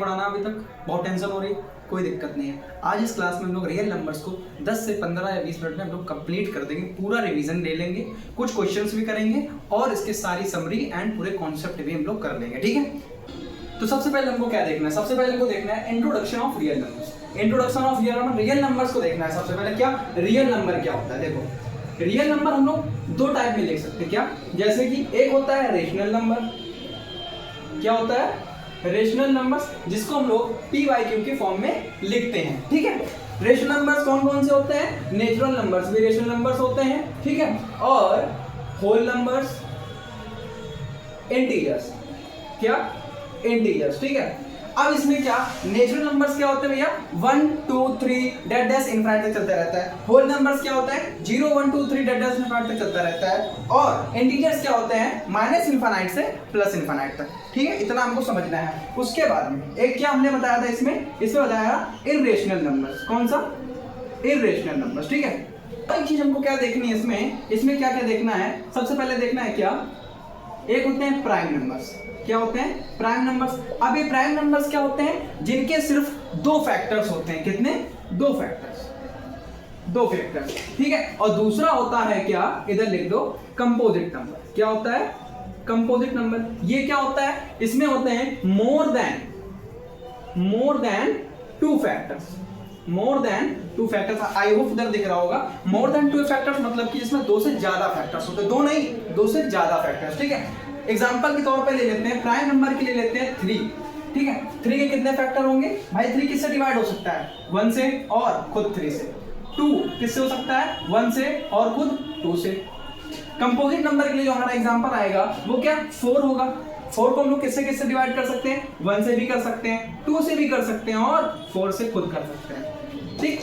पढ़ाना अभी तक, बहुत टेंशन हो रही है, कोई दिक्कत नहीं है। आज इस क्लास में हम लोग रियल नंबर्स को 10 से 15 या 20 मिनट में हम लोग कंप्लीट कर देंगे, पूरा रिवीजन ले लेंगे, कुछ क्वेश्चंस भी करेंगे और इसके सारी समरी एंड पूरे कॉन्सेप्ट भी हम लोग कर लेंगे, ठीक है। तो सबसे पहले हमको क्या देखना है, सबसे पहले हमको देखना है introduction of real numbers. Introduction of real numbers को देखना है सबसे पहले। क्या रियल नंबर क्या होता है? देखो रियल नंबर हम लोग दो टाइप में लिख सकते हैं। क्या? जैसे कि एक होता है रेशनल नंबर। क्या होता है? रेशनल नंबर्स, जिसको हम लोग PYQ के फॉर्म में लिखते हैं, ठीक है। रेशनल नंबर्स कौन कौन से होते हैं? नेचुरल नंबर्स भी रेशनल नंबर्स होते हैं, ठीक है, और होल नंबर्स, इंटीजर्स। क्या? इंटीजर्स, ठीक है। अब इसमें क्या नेचुरल नंबर्स क्या होते हैं भैया? 1 2 3 डैश डैश इनफाइनाइट तक चलता रहता है। होल नंबर्स क्या होता है? 0 1 2 3 डैश डैश इनफाइनाइट तक चलता रहता है। और इंटीजर्स क्या होते हैं? माइनस इनफाइनाइट से प्लस इनफाइनाइट तक, ठीक है। इतना हमको समझना है। उसके बाद में एक क्या हमने बताया था इसमें बताया इर्रेशनल नंबर्स। कौन सा? इर्रेशनल नंबर्स, ठीक है। एक चीज हमको क्या देखनी है इसमें क्या क्या देखना है? सबसे पहले देखना है क्या, एक होते हैं प्राइम नंबर्स। क्या होते हैं? Prime numbers. अब ये प्राइम नंबर्स क्या होते हैं? जिनके सिर्फ दो फैक्टर्स होते हैं। कितने? दो फैक्टर्स, ठीक है। और दूसरा होता है क्या, इधर लिख दो, कंपोजिट नंबर। क्या होता है? Composite number. ये क्या होता है? इसमें होते हैं more than two factors. More than two factors, I hope इधर दिख रहा होगा। मोर देन टू फैक्टर्स मतलब कि इसमें दो से ज्यादा फैक्टर्स होते हैं, दो नहीं, दो से ज्यादा फैक्टर्स, ठीक है। एग्जांपल के तौर पे ले लेते हैं, प्राइम नंबर के लिए लेते हैं 3, ठीक है। 3 के कितने फैक्टर होंगे भाई? 3 किससे डिवाइड हो सकता है? 1 से और खुद 3 से। 2 किससे हो सकता है? 1 से और खुद 2 से। कंपोजिट नंबर के लिए जो हमारा एग्जांपल आएगा वो क्या? 4 होगा। 4 को हम लोग किससे किससे डिवाइड कर सकते हैं? 1 से भी कर सकते हैं, 2 से भी कर सकते हैं और 4 से खुद कर सकते हैं, ठीक।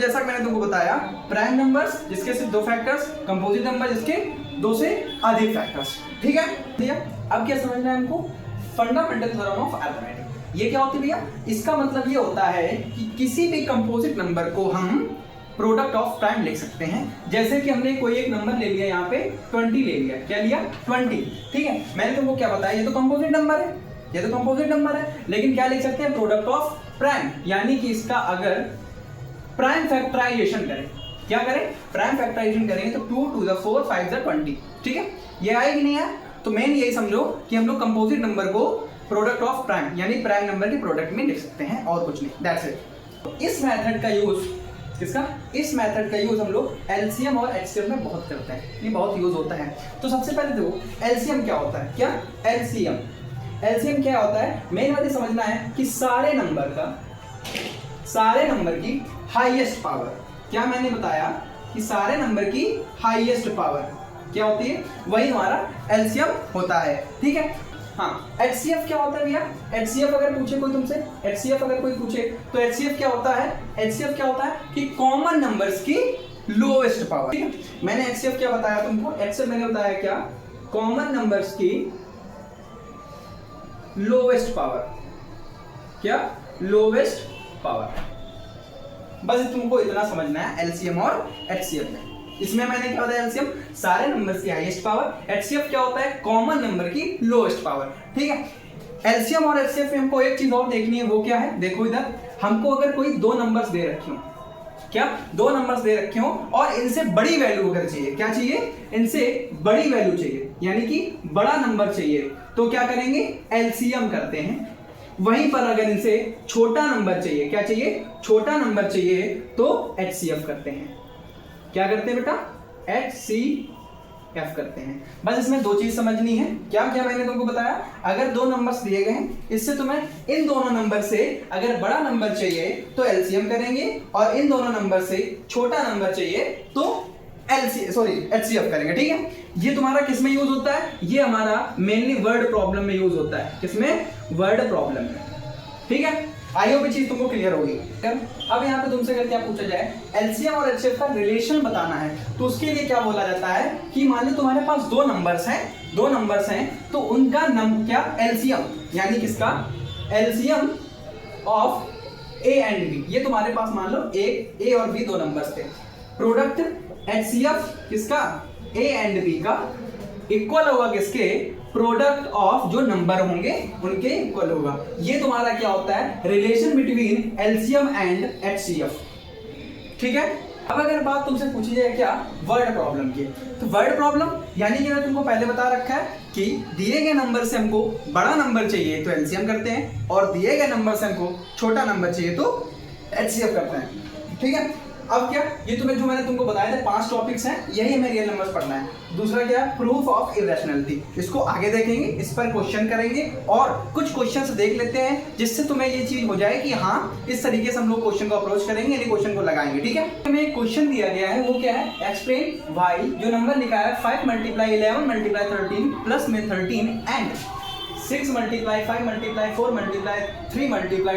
जैसा मैंने तुमको बताया, प्राइम नंबर्स जिसके सिर्फ दो फैक्टर्स, कंपोजिट नंबर जिसके दो से अधिक फैक्टर्स, ठीक है भैया। अब क्या समझना है हमको? Fundamental theorem of arithmetic. ये क्या होती है भैया? इसका मतलब ये होता है कि किसी भी कंपोजिट नंबर को हम प्रोडक्ट ऑफ प्राइम लिख सकते हैं। जैसे कि हमने कोई एक नंबर ले लिया, यहाँ पे 20 ले लिया। क्या लिया? 20, ठीक है। मैंने तुमको क्या बताया, ये तो कंपोजिट नंबर है, लेकिन क्या लिख सकते हैं? प्रोडक्ट ऑफ प्राइम, यानी कि इसका अगर प्राइम फैक्टराइजेशन करें, क्या करें? प्राइम फैक्टराइजेशन करेंगे तो 2 to the 4 5 the 20, ठीक है। ये आए कि नहीं है? तो मेन यही समझो कि हम लोग कंपोजिट नंबर को प्रोडक्ट ऑफ प्राइम यानी प्राइम नंबर के प्रोडक्ट में लिख सकते हैं और कुछ नहीं, दैट्स इट। तो इस मेथड का यूज इस मेथड का यूज हम लोग एलसीएम और एचसीएफ में बहुत करते हैं, ये बहुत यूज होता है। तो सबसे पहले देखो एलसीएम क्या होता है। क्या? एलसीएम क्या होता है? मेन बात ये समझना है कि सारे नंबर की हाईएस्ट पावर। क्या मैंने बताया कि सारे नंबर की हाईएस्ट पावर क्या होती है? वही हमारा एलसीएम होता है, ठीक है। हाँ, एचसीएफ क्या होता है भैया? एचसीएफ अगर पूछे कोई तुमसे, तो एचसीएफ क्या होता है? एचसीएफ क्या होता है कि कॉमन नंबर्स की लोएस्ट पावर, ठीक है। मैंने एचसीएफ क्या बताया तुमको? एचसीएफ मैंने बताया क्या? कॉमन नंबर्स की लोएस्ट पावर। क्या? Lowest power. बस तुमको इतना समझना है एलसीएम और एचसीएफ में। इसमें मैंने क्या बताया? एलसीएम सारे नंबर्स की हाईएस्ट पावर, एचसीएफ क्या होता है? कॉमन नंबर की लोएस्ट पावर, ठीक है। एलसीएम और एचसीएफ में हमको एक चीज और देखनी है, वो क्या है? देखो इधर हमको अगर कोई दो नंबर्स दे रखे हो, क्या? दो नंबर्स दे रखे हो और इनसे बड़ी वैल्यू अगर चाहिए, क्या चाहिए? इनसे बड़ी वैल्यू चाहिए, यानी कि बड़ा नंबर चाहिए, तो क्या करेंगे? एलसीएम करते हैं। वहीं पर अगर इनसे छोटा नंबर चाहिए, क्या चाहिए? छोटा नंबर चाहिए, तो एचसीएफ करते हैं। क्या करते हैं बेटा? एचसीएफ करते हैं। बस इसमें दो चीज समझनी है। क्या क्या मैंने तुमको बताया? अगर दो नंबर्स दिए गए हैं, इससे तुम्हें इन दोनों नंबर से अगर बड़ा नंबर चाहिए तो एलसीएम करेंगे, और इन दोनों नंबर से छोटा नंबर चाहिए तो एचसीएफ करेंगे, ठीक है। ये तुम्हारा किसमें यूज होता है? ये हमारा मेनली वर्ड प्रॉब्लम में यूज होता है। किसमें? वर्ड प्रॉब्लम में, ठीक है। आई होप ये चीज तुमको क्लियर होगी। अब यहाँ पे तुमसे अगर क्या पूछा जाए, एलसीएम और एचसीएफ का रिलेशन बताना है, तो उसके लिए क्या बोला जाता है कि मान लो तुम्हारे पास दो नंबर्स हैं, तो उनका क्या? एलसीएम, यानी किसका? LCM of A and B. ये तुम्हारे पास मान लो ए और बी दो नंबर्स थे, प्रोडक्ट एचसीएफ किसका? ए एंड बी का इक्वल होगा किसके? प्रोडक्ट ऑफ जो नंबर होंगे उनके इक्वल होगा। ये तुम्हारा क्या होता है, relation between LCM and HCF. ठीक है, अब अगर बात तुमसे पूछी जाए क्या, वर्ड प्रॉब्लम की, तो वर्ड प्रॉब्लम यानी कि मैं तुमको पहले बता रखा है कि दिए गए नंबर से हमको बड़ा नंबर चाहिए तो एलसीएम करते हैं, और दिए गए नंबर से हमको छोटा नंबर चाहिए तो एचसीएफ करते हैं। ठीक है, अब क्या, ये तुम्हें जो मैंने तुमको बताया था 5 टॉपिक्स हैं, यही हमें रियल नंबर्स पढ़ना है। दूसरा क्या है, प्रूफ ऑफ इरेशनैलिटी, इसको आगे देखेंगे, इस पर क्वेश्चन करेंगे और कुछ क्वेश्चंस देख लेते हैं जिससे तुम्हें ये चीज हो जाए कि हाँ इस तरीके से हम लोग क्वेश्चन को अप्रोच करेंगे, यानी क्वेश्चन को लगाएंगे। ठीक है, हमें एक क्वेश्चन दिया गया है, वो क्या है, एक्सप्लेन वाई, जो नंबर लिखा है 5 × 11 × 13 प्लस में 13 एंड 6 × 5 × 4 × 3 × 2 ×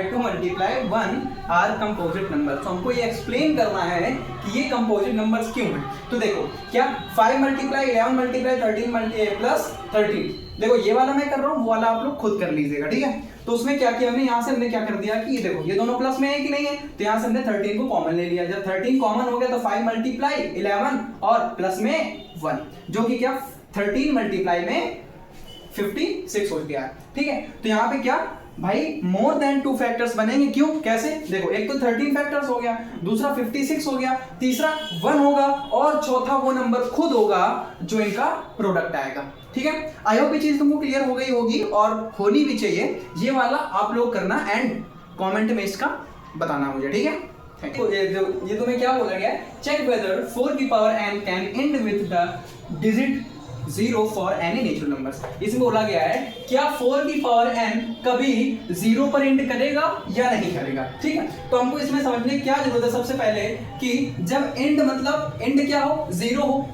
1 आर कंपोजिट नंबर। तो हमको ये एक्सप्लेन करना है कि ये कंपोजिट नंबर्स क्यों हैं। तो देखो क्या, 5 × 11 × 13 प्लस 13, देखो ये वाला मैं कर रहा हूँ, वो वाला आप लोग खुद कर लीजिएगा। ठीक है, तो उसमें क्या किया हमने, यहाँ से हमने क्या कर दिया कि ये देखो ये दोनों प्लस में है कि नहीं है, तो यहाँ से हमने 13 को कॉमन ले लिया। जब 13 कॉमन हो गया तो 5 × 11 और प्लस में 1, जो कि क्या 13 × में 56 हो गया। ठीक है, तो यहाँ पे क्या भाई मोर देन 2 फैक्टर्स बनेंगे, क्यों, कैसे, देखो एक तो 13 फैक्टर्स हो गया, दूसरा 56 हो गया, तीसरा 1 होगा और चौथा वो नंबर खुद होगा जो इनका प्रोडक्ट आएगा। ठीक है, आई होप ये चीज तुमको क्लियर हो गई होगी और होनी भी चाहिए। ये वाला आप लोग करना एंड कमेंट में इसका बताना मुझे। ठीक है, तो ये तुम्हें क्या बोला गया है, चेक वेदर 4 की power n can and with the digit 0 for any natural numbers. इसमें बोला गया है क्या 4 की पावर n कभी 0 पर एंड करेगा या नहीं करेगा। ठीक है, तो हमको इसमें समझने की क्या जरूरत है, सबसे पहले कि जब एंड मतलब एंड क्या हो, 0 हो,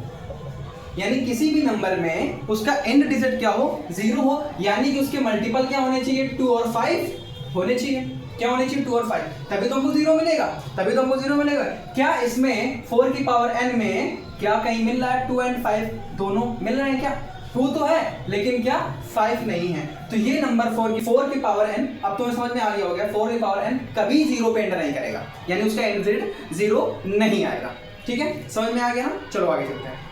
यानी किसी भी नंबर में उसका एंड डिजिट क्या हो, 0 हो, यानी कि उसके मल्टीपल क्या होने चाहिए, 2 और 5 होने चाहिए। क्या होने चाहिए, 2 और 5, तभी तो हमको 0 मिलेगा, तभी तो हमको 0 मिलेगा। क्या इसमें 4 की पावर n में क्या कहीं मिल रहा है, 2 और 5 दोनों मिल रहे हैं क्या, 2 तो है लेकिन क्या 5 नहीं है। तो ये नंबर 4 की पावर n, अब तुम्हें समझ में आ गया होगा, 4 की पावर n कभी 0 पे एंड नहीं करेगा, यानी उसका एंड डिजिट 0 नहीं आएगा। ठीक है, समझ में आ गया ना, चलो आगे चलते हैं।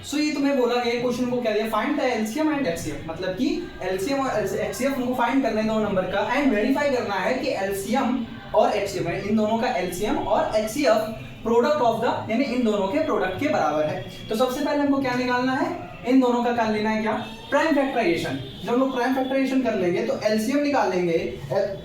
सो ये तुम्हें बोला गया क्वेश्चन को क्या दिया, find the LCM and HCF, मतलब कि एलसीएम और एचसीएफ हमको फाइंड करने दो नंबर का एंड वेरीफाई करना है कि एलसीएम और एचसीएफ इन दोनों का एलसीएम और एचसीएफ प्रोडक्ट ऑफ द, यानी इन दोनों के प्रोडक्ट के बराबर है। तो सबसे पहले हमको क्या निकालना है, इन दोनों का कर लेना है क्या, प्राइम फैक्टराइजेशन। जब हम लोग प्राइम फैक्टराइजेशन कर लेंगे तो एलसीएम निकालेंगे।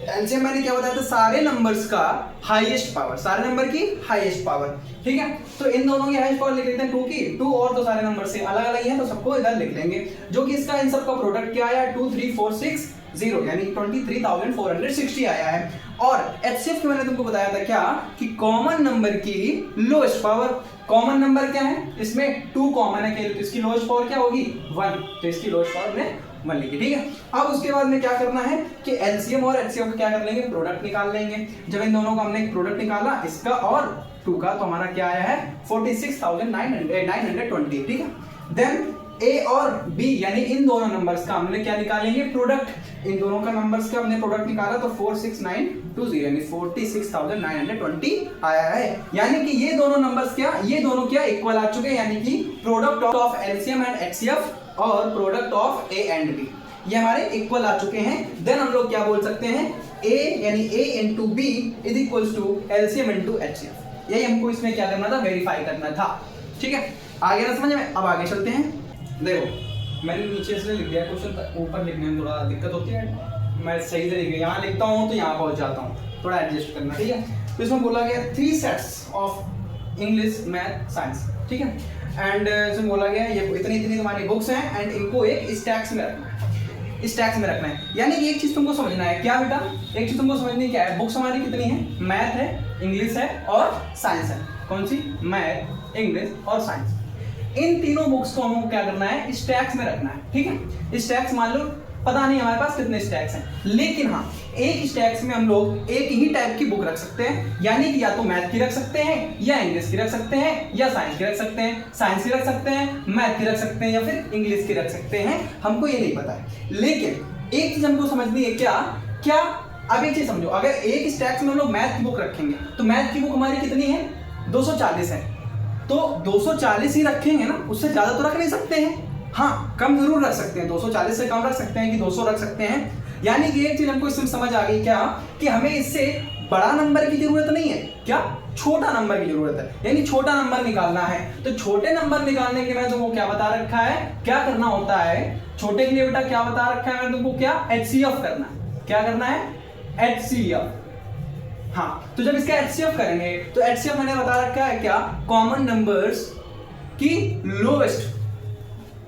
एलसीएम मैंने क्या बताया था, सारे नंबर्स का हाईएस्ट पावर, सारे नंबर की हाईएस्ट पावर। ठीक है, तो इन दोनों की हाईएस्ट पावर लिख लेते हैं 2 की, 2 और तो सारे नंबर से अलग अलग है तो सबको इधर लिख लेंगे, जो कि इसका इन सबका प्रोडक्ट क्या आया, 2 3 4 6 0, यानी 23,460 आया है। और एचसीएफ की मैंने तुमको बताया था क्या कि कॉमन नंबर की लोएस्ट पावर, कॉमन नंबर क्या है, इसमें 2 कॉमन है, इसकी लोएस्ट पावर क्या होगी 1, तो इसकी लोएस्ट पावर में 1 लिखी। ठीक है, अब उसके बाद में क्या करना है कि एलसीएम और एचसीएफ का क्या कर लेंगे, प्रोडक्ट निकाल लेंगे। जब इन दोनों का हमने प्रोडक्ट निकाला, इसका और 2 का, तो हमारा क्या आया है 46,920। ठीक है, देन ए और बी यानी इन दोनों नंबर्स का हमने क्या निकालेंगे, प्रोडक्ट। इन दोनों का नंबर्स का हमने प्रोडक्ट निकाला तो 46920 यानी 46,920 आया है। यानी कि ये दोनों नंबर्स क्या, ये दोनों क्या इक्वल आ चुके हैं, यानी कि product of LCM and HCF और product of A and B ये हमारे इक्वल आ चुके हैं। देन हम लोग क्या बोल सकते हैं, ए यानी A into B is equal to LCM into HCF. यही हमको इसमें क्या करना था, वेरीफाई करना था। ठीक है, आगे ना समझ में, अब आगे चलते हैं। देखो मैंने नीचे से लिख दिया क्वेश्चन, ऊपर लिखने में थोड़ा दिक्कत होती है, मैं सही से लिख गया, यहाँ लिखता हूँ तो यहाँ पहुँच जाता हूँ, थोड़ा एडजस्ट करना। ठीक है, तो इसमें बोला गया 3 sets of English math science. ठीक है, एंड इसमें बोला गया ये इतनी तुम्हारी बुक्स हैं एंड इनको एक स्टैक्स में रखना है, स्टैक्स में रखना है। यानी कि एक चीज़ तुमको समझना है, क्या बेटा, एक चीज़ तुमको समझनी क्या है, बुक्स हमारी कितनी है, मैथ है, इंग्लिश है और साइंस है। कौन सी, मैथ, इंग्लिश और साइंस। इन तीनों बुक्स को हमको क्या करना है, स्टैक्स में रखना है। ठीक है, स्टैक्स मान लो पता नहीं हमारे पास कितने स्टैक्स हैं, लेकिन हाँ एक स्टैक्स में हम लोग एक ही टाइप की बुक रख सकते हैं, यानी कि या तो मैथ की रख सकते हैं या इंग्लिश की रख सकते हैं या साइंस की रख सकते हैं, साइंस की रख सकते हैं, मैथ की रख सकते हैं या फिर इंग्लिश की रख सकते हैं, हमको ये नहीं पता है। लेकिन एक चीज हमको समझनी है, क्या अब एक चीज समझो, अगर एक स्टैक्स में हम लोग मैथ की बुक रखेंगे तो मैथ की बुक हमारी कितनी है, 240 है, तो 240 ही रखेंगे ना, उससे ज्यादा तो रख नहीं सकते हैं। हाँ कम जरूर रख सकते हैं, 240 से कम रख सकते हैं कि 200 रख सकते हैं। यानी कि एक चीज हमको इसमें समझ आ गई क्या, कि हमें इससे बड़ा नंबर की जरूरत नहीं है, क्या छोटा नंबर की जरूरत है, यानी छोटा नंबर निकालना है। तो छोटे नंबर निकालने के लिए तुमको क्या बता रखा है, क्या करना होता है छोटे के लिए बेटा, क्या बता रखा है मैंने तुमको, क्या HCF करना है। क्या करना है, HCF। हाँ तो जब इसका HCF करेंगे तो HCF मैंने बता रखा है क्या, कॉमन नंबर्स की लोवेस्ट,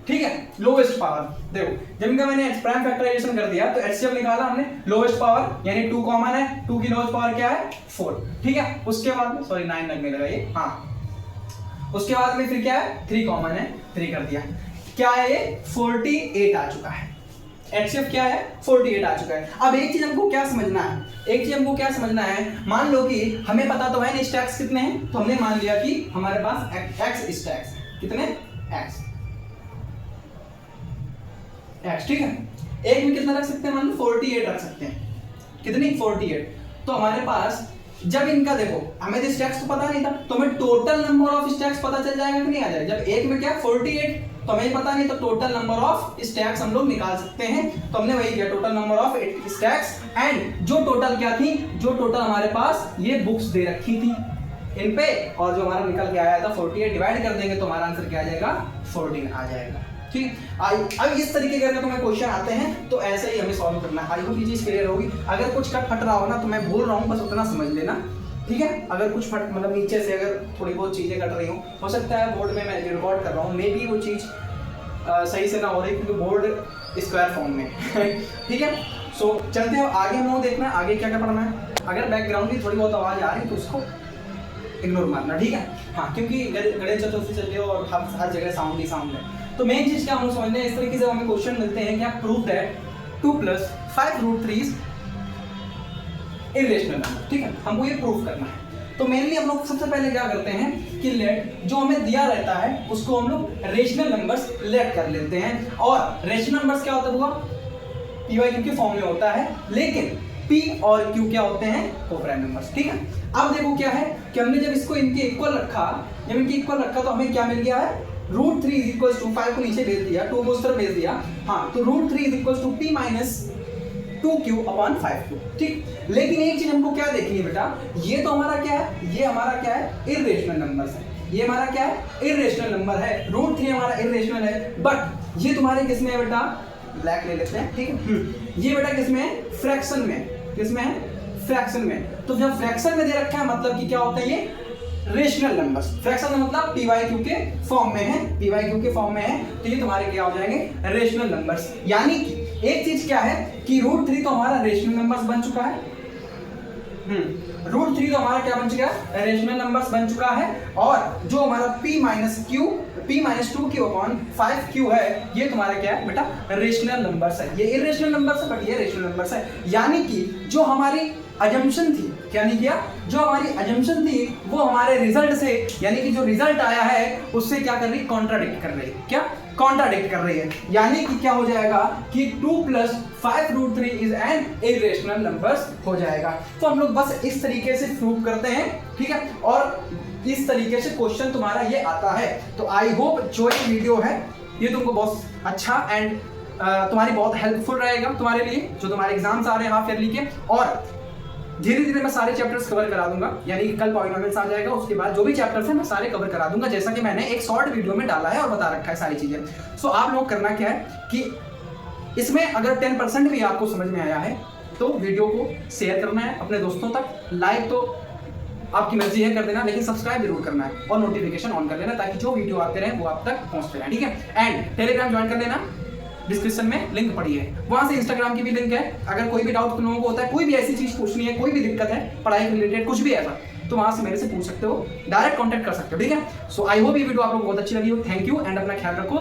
ठीक है, लोवेस्ट पावर। देखो जब इनका मैंने प्राइम फैक्टराइजेशन कर दिया तो HCF निकाला हमने, लोवेस्ट पावर यानी 2 कॉमन है, 2 की लोवेस्ट पावर क्या है 4, ठीक है। उसके बाद में सॉरी 9 लगने लगा ये, हाँ उसके बाद में फिर क्या है 3 कॉमन है, 3 कर दिया, क्या है ये 48 आ चुका है। HCF क्या है 48 आ चुका है। अब एक चीज हमको क्या समझना है, एक चीज हमको क्या समझना है, मान लो कि हमें पता तो है नहीं स्टैक्स कितने हैं, तो हमने मान लिया कि हमारे पास x स्टैक्स कितने x, ठीक है। एक में कितना रख सकते हैं, मान लो 48 रख सकते हैं, कितनी 48। तो हमारे पास जब इनका देखो हमें तो स्टैक्स तो पता नहीं था, तो हमें टोटल नंबर ऑफ स्टैक्स पता चल जाएगा कि नहीं आ जाएगा। जब एक में क्या 48 तो हमें पता नहीं, तो टोटल नंबर ऑफ स्टैक्स हम लोग निकाल सकते हैं। तो हमने वही किया, total number of stacks and जो टोटल क्या थी, जो टोटल हमारे पास ये बुक्स दे रखी थी इन पे, और जो हमारा निकल के आया था 48 डिवाइड कर देंगे तो हमारा आंसर क्या आ जाएगा 14 आ जाएगा, ठीक। अब इस तरीके के तुम्हें क्वेश्चन आते हैं तो ऐसे ही हमें सॉल्व करना है। आई होप ये चीज क्लियर होगी। अगर कुछ कट फट रहा हो ना तो मैं बोल रहा हूँ, बस उतना समझ लेना, ठीक है। अगर कुछ फट मतलब नीचे से अगर थोड़ी बहुत चीजें कट रही हो सकता है बोर्ड में मैं रिकॉर्ड कर रहा हूँ, मे बी वो चीज सही से ना हो रही क्योंकि बोर्ड स्क्वायर फॉर्म में ठीक है। सो चलते हैं आगे, हम लोग देखना है आगे क्या क्या पढ़ना है। अगर बैकग्राउंड की थोड़ी बहुत आवाज आ रही है तो उसको इग्नोर मारना, ठीक है। हाँ क्योंकि गणेश चतुर्थी चल रही है और हर जगह साउंड ही साउंड है। तो मेन चीज क्या हम समझने, इस तरीके से हमें क्वेश्चन मिलते हैं क्या, प्रूव दैट 2 + 5√3 इरेशनल नंबर, ठीक है, हमको ये प्रूव करना है। तो मेनली हम लोग सबसे पहले क्या करते हैं कि लेट जो हमें दिया रहता है उसको हम लोग रेशनल नंबर्स लेट कर लेते हैं। और रेशनल नंबर्स क्या होता है, PYQ के फॉर्म में होता है, लेकिन P और Q क्या होते हैं, कोप्राइम नंबर्स, ठीक है। अब देखो क्या है कि हमने जब इसको इनके इक्वल रखा, जब इनके इक्वल रखा तो हमें क्या मिल गया है, √3 = 5 को नीचे भेज दिया, 2 को उस तरफ भेज दिया, हाँ तो √3 = P - 2Q/5Q, ठीक। लेकिन एक चीज हमको क्या देखनी है बेटा, ये तो हमारा क्या है, ये हमारा क्या है इर्रेशनल नंबर्स है, ये हमारा क्या है इर्रेशनल नंबर है, √3 हमारा इर्रेशनल है, बट ये तुम्हारे किसमें है बेटा, ब्लैक ले लेते हैं, ठीक है। ये बेटा किसमें है, फ्रैक्शन में, किसमें है, फ्रैक्शन में। तो जब फ्रैक्शन में दे रखा है मतलब कि क्या होता है, ये रेशनल नंबर्स, फ्रैक्शन में मतलब PYQ के फॉर्म में है, PYQ के फॉर्म में है, तो ये तुम्हारे क्या हो जाएंगे रेशनल नंबर्स। यानी कि एक चीज क्या है कि √3 तो हमारा रेशनल नंबर्स बन चुका है, √3 तो हमारा क्या बन चुका है, रेशनल नंबर्स बन चुका है। और जो हमारा P - 2Q/5Q है, ये तुम्हारा क्या है बेटा, रेशनल नंबर्स है। ये इरेशनल नंबर्स है बट ये रेशनल नंबर्स है। यानी कि जो हमारी अजम्पशन थी, क्या नहीं किया, जो हमारी अजम्पशन थी वो हमारे रिजल्ट से, यानी कि जो रिजल्ट आया है उससे क्या कर रही है, कॉन्ट्राडिक्ट कर रही है, क्या कॉन्ट्राडिक्ट कर रही है। यानी कि क्या हो जाएगा कि 2 + 5√3 इज एन इरेशनल नंबर्स हो जाएगा। तो हम लोग बस इस तरीके से प्रूव करते हैं, ठीक है, और इस तरीके से क्वेश्चन तुम्हारा ये आता है। तो आई होप जो ये वीडियो है ये तुमको बहुत अच्छा एंड तुम्हारी बहुत हेल्पफुल रहेगा तुम्हारे लिए, जो तुम्हारे एग्जाम्स आ रहे हैं हाफ ईयरली के। और धीरे धीरे मैं सारे चैप्टर्स कवर करा दूंगा, यानी कि कल पॉलिनोमियल्स आ जाएगा, उसके बाद जो भी चैप्टर्स हैं मैं सारे कवर करा दूंगा, जैसा कि मैंने एक शॉर्ट वीडियो में डाला है और बता रखा है सारी चीजें। सो आप लोग करना क्या है कि इसमें अगर 10% भी आपको समझ में आया है तो वीडियो को शेयर करना है अपने दोस्तों तक, लाइक तो आपकी मर्जी है कर देना, लेकिन सब्सक्राइब जरूर करना है और नोटिफिकेशन ऑन कर लेना ताकि जो वीडियो आते रहे वो आप तक पहुंचते रहे, ठीक है। एंड टेलीग्राम ज्वाइन कर लेना, डिस्क्रिप्शन में लिंक पड़ी है, वहां से इंस्टाग्राम की भी लिंक है। अगर कोई भी डाउट तुम लोगों को होता है, कोई भी ऐसी चीज पूछनी है, कोई भी दिक्कत है पढ़ाई के रिलेटेड कुछ भी ऐसा, तो वहां से मेरे से पूछ सकते हो, डायरेक्ट कांटेक्ट कर सकते हो, ठीक है। सो आई होप ये वीडियो आप लोगों को बहुत अच्छी लगी हो। थैंक यू एंड अपना ख्याल रखो,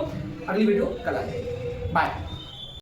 अगली वीडियो कल आ जाएगी, बाय।